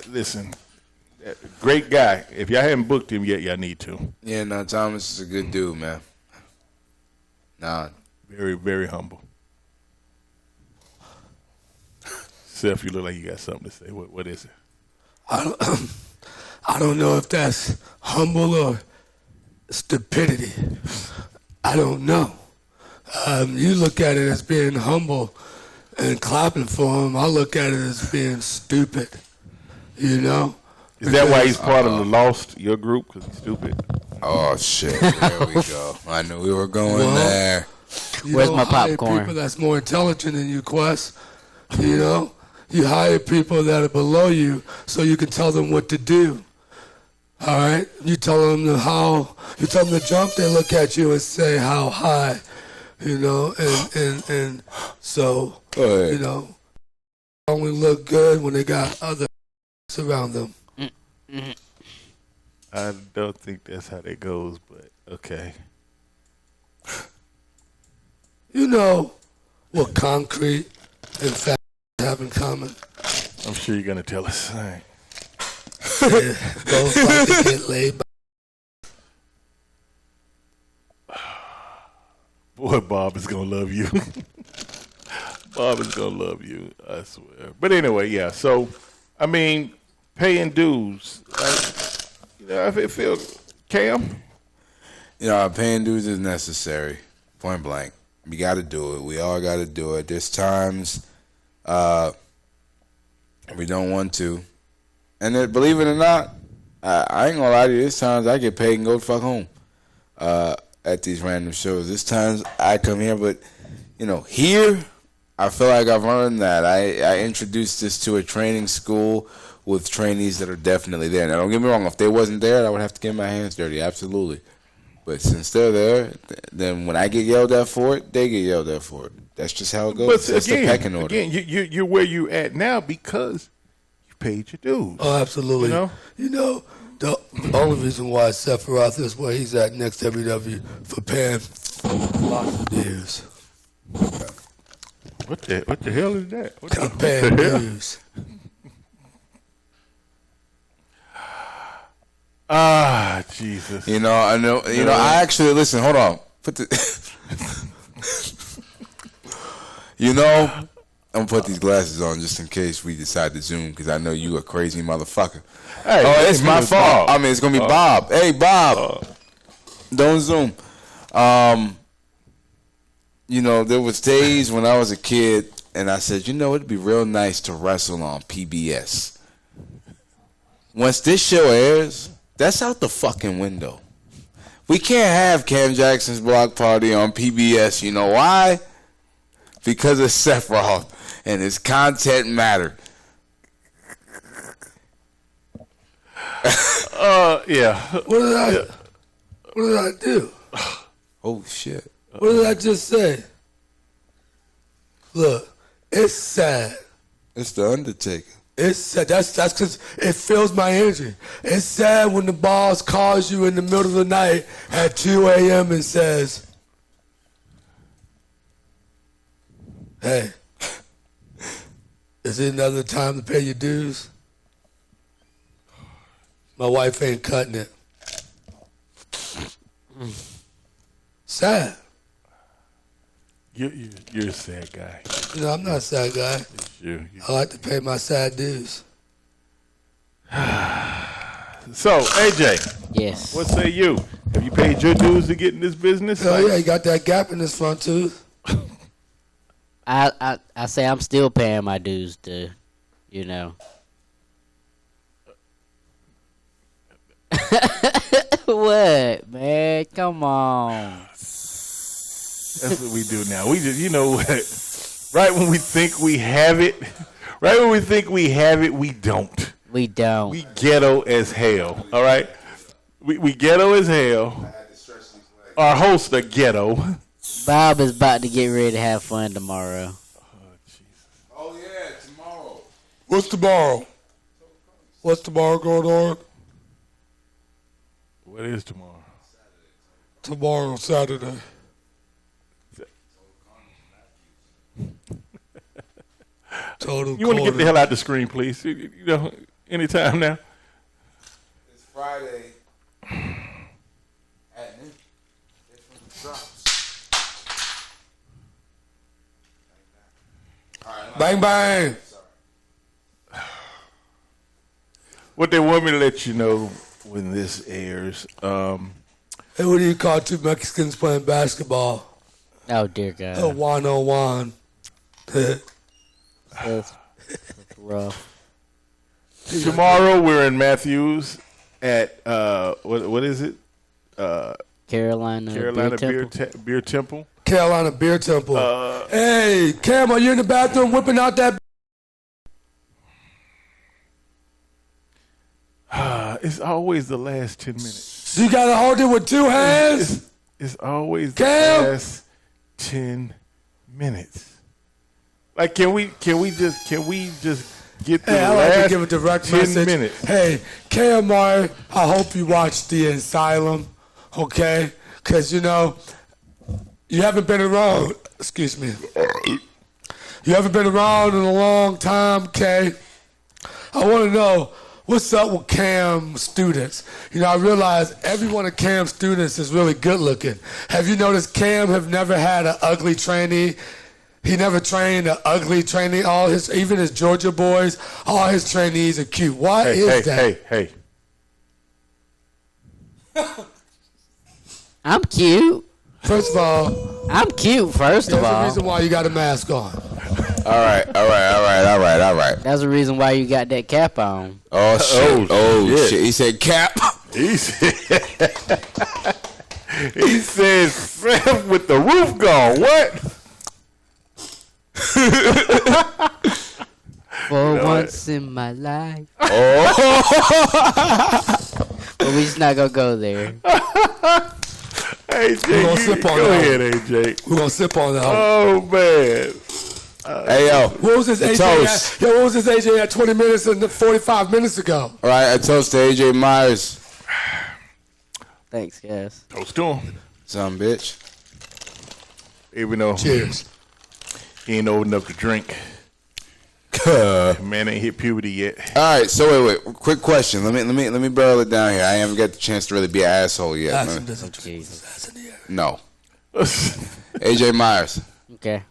listen, great guy. If y'all haven't booked him yet, y'all need to. Yeah, no, Thomas is a good dude, man. Nah. Very, very humble. Seth, you look like you got something to say. What is it? I don't know if that's humble or stupidity. I don't know. You look at it as being humble and clapping for him. I look at it as being stupid. Is that why he's part of the Lost, your group? Because he's stupid. Oh shit! There we go. I knew we were going there. Where's my popcorn? People that's more intelligent than you, KWEST. You hire people that are below you so you can tell them what to do. All right? You tell them to jump, they look at you and say how high, and so, only look good when they got others around them. I don't think that's how that goes, but okay. You know what concrete and fat have in common? I'm sure you're going to tell us. All right. Both like to get laid by. Boy, Bob is going to love you. Bob is going to love you, I swear. But anyway, yeah. So, paying dues. I feel, Cam? Paying dues is necessary. Point blank. We got to do it. We all got to do it. There's times we don't want to. And then, believe it or not, I ain't going to lie to you. There's times I get paid and go the fuck home at these random shows. There's times I come here, but, here, I feel like I've learned that. I introduced this to a training school with trainees that are definitely there. Now, don't get me wrong. If they wasn't there, I would have to get my hands dirty. Absolutely. But since they're there, then when I get yelled at for it, they get yelled at for it. That's just how it goes. That's the pecking order. Again, you're where you at now because you paid your dues. Oh, absolutely. The only reason why SEPHIROTH is where he's at next to WW for paying lots of dues. What the hell is that? I'm paying dues. Ah, Jesus. I know. I actually listen. Hold on. I'm gonna put these glasses on just in case we decide to Zoom because I know you a crazy motherfucker. Hey, it's my fault. Bob. It's gonna be Bob. Hey, Bob. Don't Zoom. There was days when I was a kid and I said, it'd be real nice to wrestle on PBS. Once this show airs, that's out the fucking window. We can't have Cam Jackson's Block Party on PBS. You know why? Because of SEPHIROTH and his content matter. Yeah. What did I do? Oh, shit. What did I just say? Look, it's sad. It's the Undertaker. It's sad. That's because it fills my energy. It's sad when the boss calls you in the middle of the night at 2 a.m. and says, hey, is it another time to pay your dues? My wife ain't cutting it. Sad. You're a sad guy. You know, I'm not a sad guy. You. I like to pay my sad dues. So, AJ, Yes. what say you? Have you paid your dues to get in this business? Hell yeah, you got that gap in this front tooth. I say I'm still paying my dues to, you know. What, man? Come on. That's what we do now. We just, you know what? Right when we think we have it, we don't. We don't. We ghetto as hell. All right, we ghetto as hell. Our hosts are ghetto. Bob is about to get ready to have fun tomorrow. Oh yeah, tomorrow. What's tomorrow? What's tomorrow going on? What is tomorrow? Tomorrow, Saturday. Total. You want to get the hell out the screen, please? You know, anytime now. It's Friday at noon. It's when it drops. Bang bang. What they want me to let you know when this airs. Hey, what do you call two Mexicans playing basketball? Oh, dear A God. 1-on-1. That's rough. Tomorrow we're in Matthews at what is it? Carolina Beer Temple. Carolina Beer Temple. Hey, Cam, are you in the bathroom whipping out that? It's always the last 10 minutes. You gotta hold it with two hands. It's always Cam? the last 10 minutes. Like, can we just get the Hey, I like last to give a direct 10 message. minutes? Hey, Kmart, I hope you watched the Asylum, okay? Because, you know, you haven't been around. Excuse me. You haven't been around in a long time, okay? I want to know what's up with Cam students. You know, I realize every one of Cam's students is really good looking. Have you noticed Cam have never had an ugly trainee? He never trained an ugly trainee. Even his Georgia boys, all his trainees are cute. Why is that? Hey. I'm cute. First of all, I'm cute, first of there's a all. reason why you got a mask on. All right. That's the reason why you got that cap on. Oh shit! Oh, shit. Shit! He said cap. He said Seth with the roof gone. What? For once in my life. Oh. But we just not gonna go there. AJ, gonna sip on go that. ahead, AJ. We're going to sip on that. Oh, man. Hey yo. What was this AJ toast. at? Yo, what was this AJ at 20 minutes and 45 minutes ago? All right, I toast to AJ Myers. Thanks, guys. Toast to him. Some bitch. Even though Cheers. he ain't old enough to drink. Man ain't hit puberty yet. All right, so wait. Quick question. Let me barrel it down here. I haven't got the chance to really be an asshole yet. That's man. Jesus. No. AJ Myers. Okay.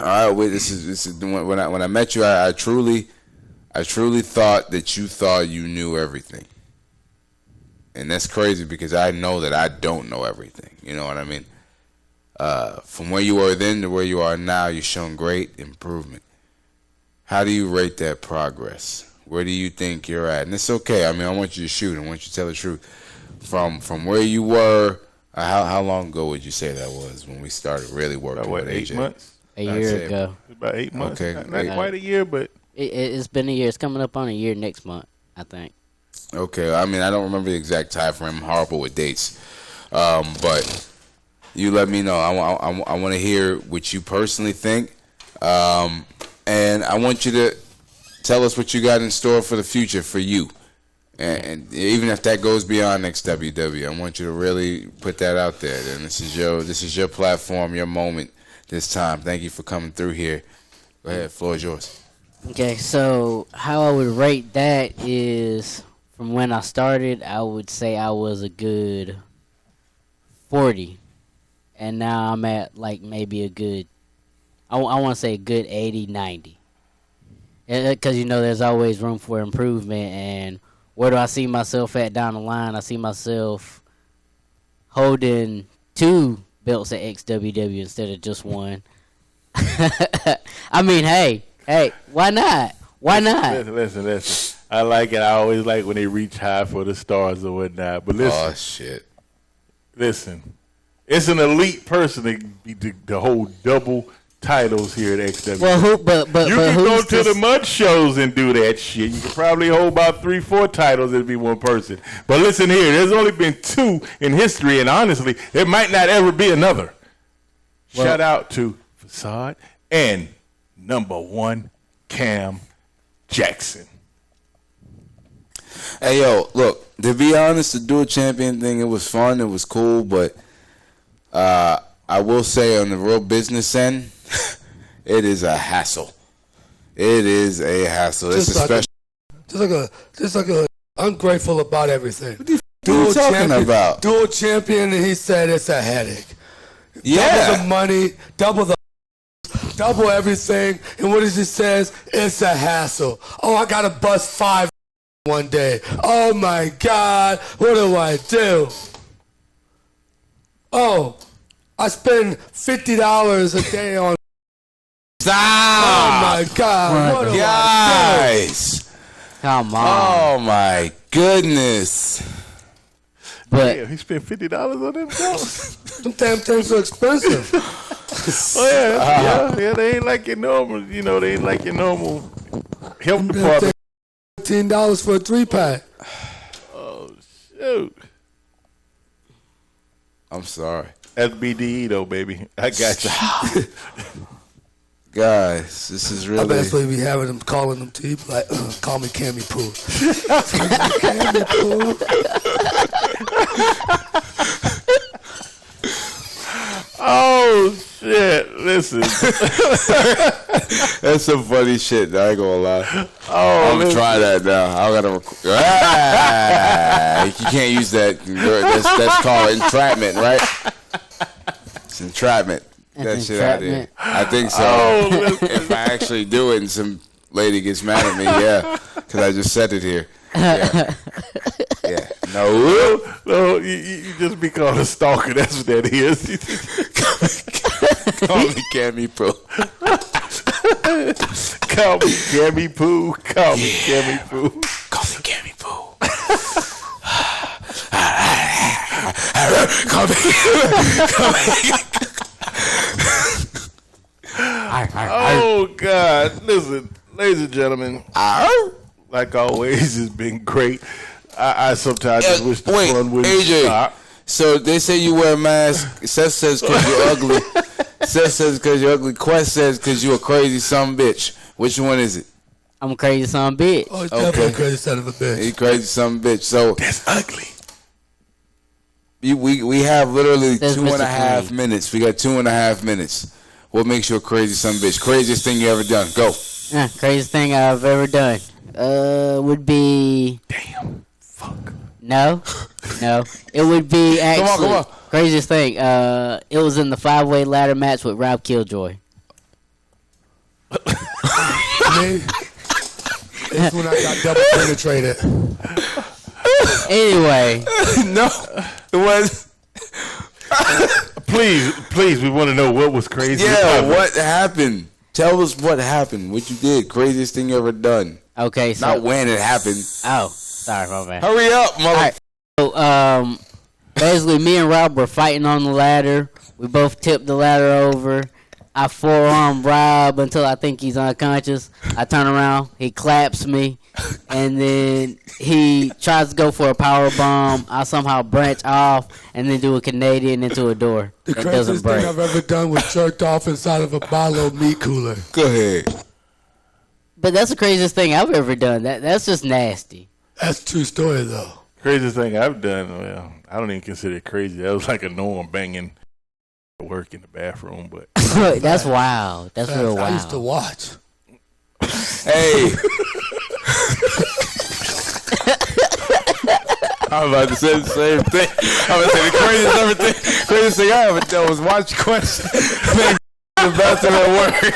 All right, wait. This is when I met you. I truly thought that you thought you knew everything, and that's crazy because I know that I don't know everything. You know what I mean? From where you were then to where you are now, you've shown great improvement. How do you rate that progress? Where do you think you're at? And it's okay. I mean, I want you to shoot. I want you to tell the truth. From where you were, how long ago would you say that was when we started really working About what, with 8 AJ? months? A year ago. About 8 months. Okay, Not quite a year, but It's been a year. It's coming up on a year next month, I think. Okay, I mean, I don't remember the exact time frame. I'm horrible with dates. But you let me know. I want to hear what you personally think. And I want you to tell us what you got in store for the future for you. And even if that goes beyond XWW, I want you to really put that out there. And this is your platform, your moment this time. Thank you for coming through here. Go ahead, floor is yours. Okay, so how I would rate that is from when I started, I would say I was a good 40. and now I'm at like maybe a good, I want to say a good 80, 90. Because, you know, there's always room for improvement. And where do I see myself at down the line? I see myself holding 2 belts at XWW instead of just 1. I mean, hey, why not? Why not? Listen. I like it. I always like when they reach high for the stars or whatnot. But listen. Oh, shit. Listen. It's an elite person to hold double titles here at XW. Well, but you can go who's to the mud shows and do that shit. You can probably hold about 3-4 titles. It'd be one person. But listen here, there's only been 2 in history, and honestly, there might not ever be another. Well, shout out to Facade and number 1 Cam Jackson. Hey, yo, look, to be honest, the dual champion thing, it was fun, it was cool, but I will say on the real business end, it is a hassle. It is a hassle. It's Just like a ungrateful about everything. What are you talking about? Dual champion, and he said it's a headache. Yeah. Double the money, double everything, and what does it says? It's a hassle. Oh, I gotta bust 5 one day. Oh my God, what do I do? Oh, I spend $50 a day on. Stop! Oh my God, what do I Guys! come on. Oh my goodness! But Yeah, he spent $50 on them belts. do? Them damn things are expensive. Oh yeah, they ain't like your normal. You know, they ain't like your normal health department. $15 for a 3-pack. Oh shoot, I'm sorry. that's BDE though, baby. I got you. Guys, this is I really... bet that's what we having them calling them to you, like, call me Cammy Poo. Cammy Poo. Oh shit! Listen. That's some funny shit, I ain't gonna lie. Oh, I'm gonna try that now. I gotta you can't use that. That's called entrapment, right? It's entrapment. That shit out there. entrapment. I think so. Oh, If I actually do it and some lady gets mad at me, yeah. Because I just said it here. Yeah. Yeah. no, you just be called a stalker. That's what that is. Call me Cammy Pro. Call me Cammy Poo. Call me Cammy Poo. Call me Cammy Poo. Call me. Oh God! Listen, ladies and gentlemen. Like always, it's been great. I sometimes just wish the fun would AJ. stop. So they say you wear a mask. Seth says because you're ugly. Seth says because you're ugly. Quest says because you're a crazy son bitch. Which one is it? I'm a crazy son of a bitch. Oh, it's definitely Okay. a crazy son of a bitch. He crazy son bitch. So That's ugly. we have literally Says 2.5 Mr. minutes. We got 2.5 minutes. What makes you a crazy son bitch? Craziest thing you ever done? Go. Craziest thing I've ever done. Would be Damn. Fuck. no. It would be actually come on. craziest thing. It was in the 5-way ladder match with Rob Killjoy. Me, it's when I got double penetrated. Anyway, No, it was. Please, we want to know what was crazy. Yeah, about it. what happened? Tell us what happened. What you did. Craziest thing you ever done. okay, so Not when it happened. oh, sorry, my bad. Hurry up, mother. Alright. So, basically, me and Rob were fighting on the ladder. We both tipped the ladder over. I forearm Rob until I think he's unconscious. I turn around, he claps me, and then he tries to go for a power bomb. I somehow branch off and then do a Canadian into a door. The It doesn't craziest break. thing I've ever done was jerked off inside of a bottle of meat cooler. Go ahead. But that's the craziest thing I've ever done. That's just nasty. That's a true story, though. Craziest thing I've done. Well, I don't even consider it crazy. That was like a norm banging work in the bathroom, but That's wild. That's real I used to wild. watch. Hey. I'm about to say the same thing. I'm about to say the craziest thing I ever done was watch Quest. Man, the bathroom at work.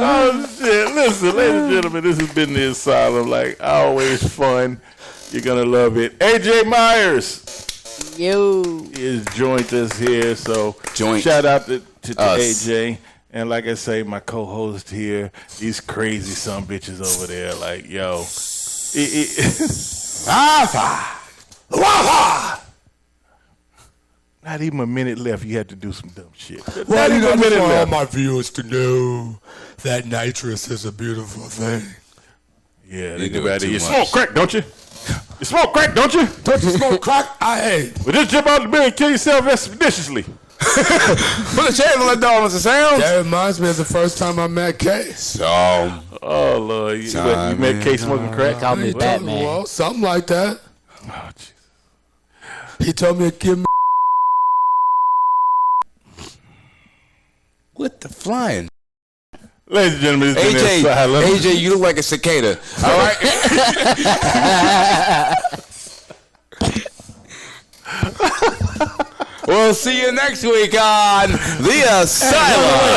Oh shit! Listen, ladies and gentlemen, this has been the Asylum. Like always, fun. You're gonna love it. AJ Myers is joined us here, so shout out to AJ. And like I say, my co-host here, these crazy son bitches over there, like yo, not even a minute left. You have to do some dumb shit. Well, you know, I just want all my viewers to know that nitrous is a beautiful thing. Yeah, they do it. You smoke crack, don't you? You smoke crack, don't you? Don't you smoke crack? I hate. Well, just jump out the bed and kill yourself expeditiously. Put a chain on that dog, Mr. Sounds. That reminds me of the first time I met Kay. Oh, Lord. You met Kay smoking crack? Call me Batman. Well, something like that. Oh, Jesus. He told me to give me. What the flying? Ladies and gentlemen, this is been Asylum. AJ, you look like a cicada. All right. We'll see you next week on The Asylum.